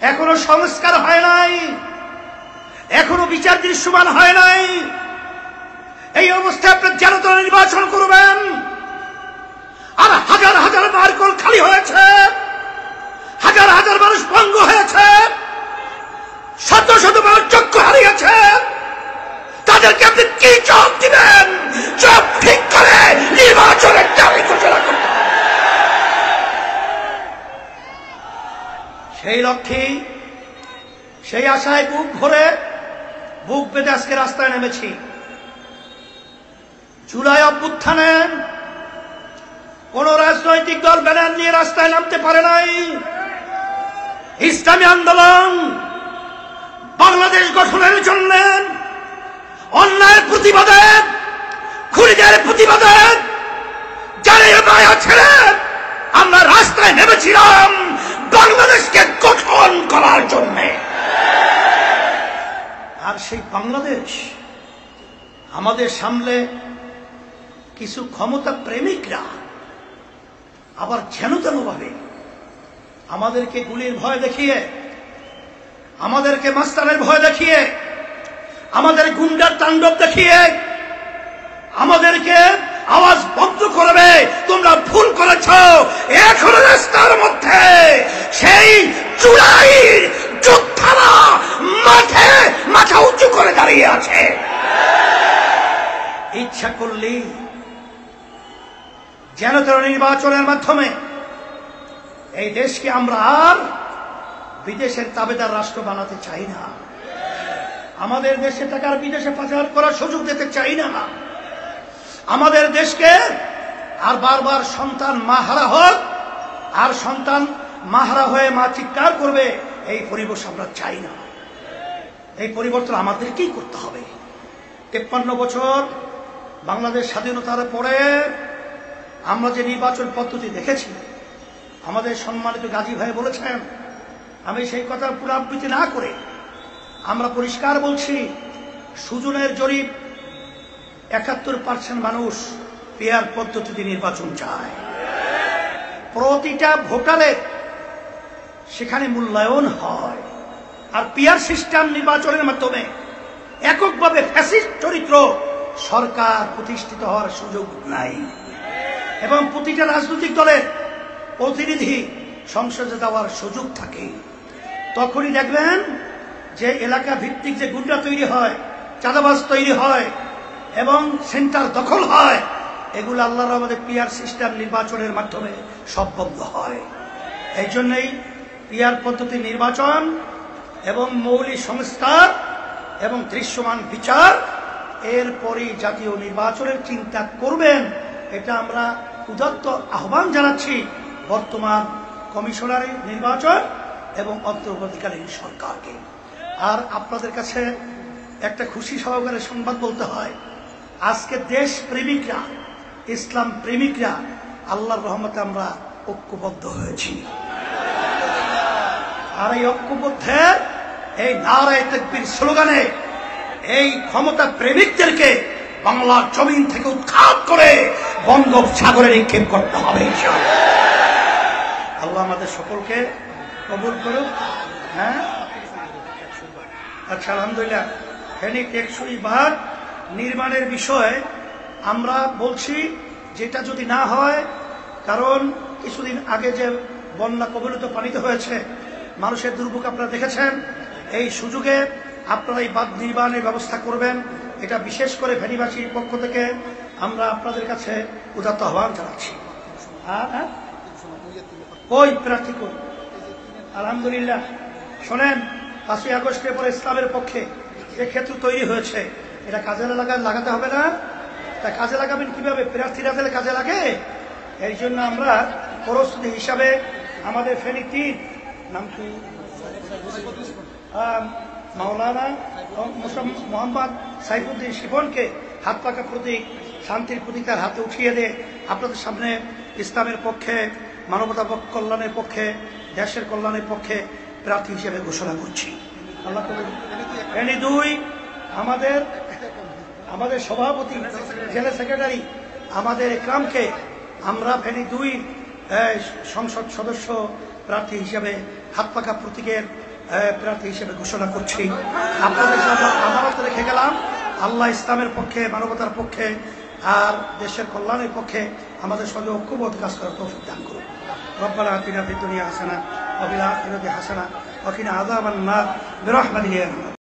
এখনো সংস্কার হয় নাই, এখনো বিচার দৃশ্যমান হয় নাই। এই অবস্থায় আপনি জাতীয় নির্বাচন করবেন, আর হাজার হাজার মার্কল খালি হয়েছে, হাজার হাজার মানুষ ভঙ্গ হয়েছে, শত শত মানুষ চক্ষু হারিয়েছে। তাদেরকে আপনি কি জবাব দিবেন? জবাব ঠিক করে নির্বাচনের দাবি ঘোষণা করতে হবে। সেই লক্ষ্যে, সেই আশায় বুক ভরে, বুক বেঁধে আজকে রাস্তায় নেমেছি। জুলাই অভ্যুত্থানে কোন রাজনৈতিক দল ব্যানার নিয়ে রাস্তায় নামতে পারে নাই। ইসলামী আন্দোলন বাংলাদেশ গঠনের জন্য অন্যায়ের প্রতিবাদে, খুনিদের প্রতিবাদে জানের মায়া ছেড়ে আমরা রাস্তায় নেমেছিলাম বাংলাদেশকে গঠন করার জন্য। আর সেই বাংলাদেশ আমাদের সামনে কিছু ক্ষমতা প্রেমিকরা আবার যেন তেন ভাবে আমাদেরকে গুলির ভয় দেখিয়ে, আমাদেরকে মাস্তানের ভয় দেখিয়ে, আমাদের গুন্ডার তাণ্ডব দেখিয়ে আমাদেরকে আওয়াজ বন্ধ করবে। তোমরা ভুল করেছ। এখনো রাস্তার মধ্যে সেই জুলাইয়ের যোদ্ধারা মাঠে মাথা উঁচু করে দাঁড়িয়ে আছে। ইচ্ছা করলেই যেন তেন নির্বাচনের মাধ্যমে এই দেশকে আমরা আর বিদেশের তাবেদার রাষ্ট্র বানাতে চাই না। আমাদের দেশে টাকার বিদেশে পাচার করার সুযোগ দিতে চাই না। আমাদের দেশকে আর বারবার সন্তান মাহারা হোক, আর সন্তান মাহারা হয়ে মা চিৎকার করবে, এই পরিবেশ আমরা চাই না। এই পরিবর্তন আমাদেরকেই করতে হবে। 53 বছর বাংলাদেশ স্বাধীনতার পরে আমরা যে নির্বাচন পদ্ধতি দেখেছি, আমাদের সম্মানিত গাজী ভাই বলেছেন, আমি সেই কথার পুনরাবৃত্তি না করে আমরা পরিষ্কার বলছি, সুজনের জরিপ 71% মানুষ পেয়ার পদ্ধতিতে নির্বাচন চায়। প্রতিটা ভোটারের সেখানে মূল্যায়ন হয়। আর পেয়ার সিস্টেম নির্বাচনের মাধ্যমে এককভাবে ফ্যাসিস্ট চরিত্র সরকার প্রতিষ্ঠিত হওয়ার সুযোগ নাই। এবং প্রতিটা রাজনৈতিক দলের প্রতিনিধি সংসদে দেওয়ার সুযোগ থাকে। তখনই দেখবেন যে এলাকা ভিত্তিক যে গুন্ডা তৈরি হয়, চাঁদাবাজ তৈরি হয় এবং সেন্টার দখল হয়, এগুলো আল্লাহর আমাদের পিয়ার সিস্টেম নির্বাচনের মাধ্যমে সব বন্ধ হয়। এই জন্যই পিয়ার পদ্ধতি নির্বাচন এবং মৌলিক সংস্কার এবং দৃশ্যমান বিচার, এরপরই জাতীয় নির্বাচনের চিন্তা করবেন। এটা আমরা উদাত্ত আহ্বান জানাচ্ছি বর্তমান কমিশনারের নির্বাচন এবং অন্তর্বর্তীকালীন সরকারকে। আর আপনাদের কাছে একটা খুশি সহকারে সংবাদ বলতে হয়, আজকে দেশ প্রেমিকরা, ইসলাম প্রেমিকরা আল্লাহর রহমতে আমরা ঐক্যবদ্ধ হয়েছি। আর এই ঐক্যবদ্ধের এই নারায়ে তাকবীর স্লোগানে এই ক্ষমতা প্রেমিকদেরকে বাংলার জমিন থেকে উৎখাত করে বঙ্গোপসাগরে নিক্ষেপ করতে হবে। আল্লাহ আমাদের সকলকে কবুল করুক। হ্যাঁ, আচ্ছা, আলহামদুলিল্লাহ। ফেনী টেকসই বাঁধ নির্মাণের বিষয়ে আমরা বলছি, যেটা যদি না হয়, কারণ কিছুদিন আগে যে বন্যা কবলিত পানিতে হয়েছে, মানুষের দুর্ভোগ আপনারা দেখেছেন। এই সুযোগে আপনারা এই বাঁধ নির্মাণের ব্যবস্থা করবেন, এটা বিশেষ করে ফেনীবাসীর পক্ষ থেকে আমরা আপনাদের কাছে উদাত্ত আহ্বান জানাচ্ছি। ওই প্রার্থী করুন। আলহামদুলিল্লাহ। শোনেন, 5ই আগস্টের পরে ইসলামের পক্ষে যে ক্ষেত্র তৈরি হয়েছে, এটা কাজে লাগাতে হবে না? তা কাজে লাগাবেন কিভাবে? প্রার্থীরা তাহলে কাজে লাগে। এই জন্য আমরা প্রস্তুতি হিসাবে আমাদের ফেনী 3 নাম কি, মাওলানা মোহাম্মদ সাইফুদ্দিন শিবনকে হাত পাকা প্রতীক, শান্তির প্রতীক তার হাতে উঠিয়ে দিয়ে আপনাদের সামনে ইসলামের পক্ষে, মানবতা কল্যাণের পক্ষে, দেশের কল্যাণের পক্ষে প্রার্থী হিসেবে ঘোষণা করছি। আল্লাহ ফেনী 2 আমাদের সভাপতি, জেলা সেক্রেটারি আমাদের একরামকে আমরা ফেনী 2 সংসদ সদস্য প্রার্থী হিসেবে হাত পাকা প্রতীকের প্রার্থী হিসেবে ঘোষণা করছি। আপনাদের সামনে আমানত রেখে গেলাম, আল্লাহ ইসলামের পক্ষে, মানবতার পক্ষে আর দেশের কল্যাণের পক্ষে আমাদের সঙ্গে ঐক্যবদ্ধ কাজ করার তৌফিক দান করুন। রব্বানা আতিনা ফিদ দুনিয়া হাসানা ওয়া ফিল আখিরাতি হাসানা ওয়া কিনা আযাবান নার বিরহমাতিকা ইয়া আরহামার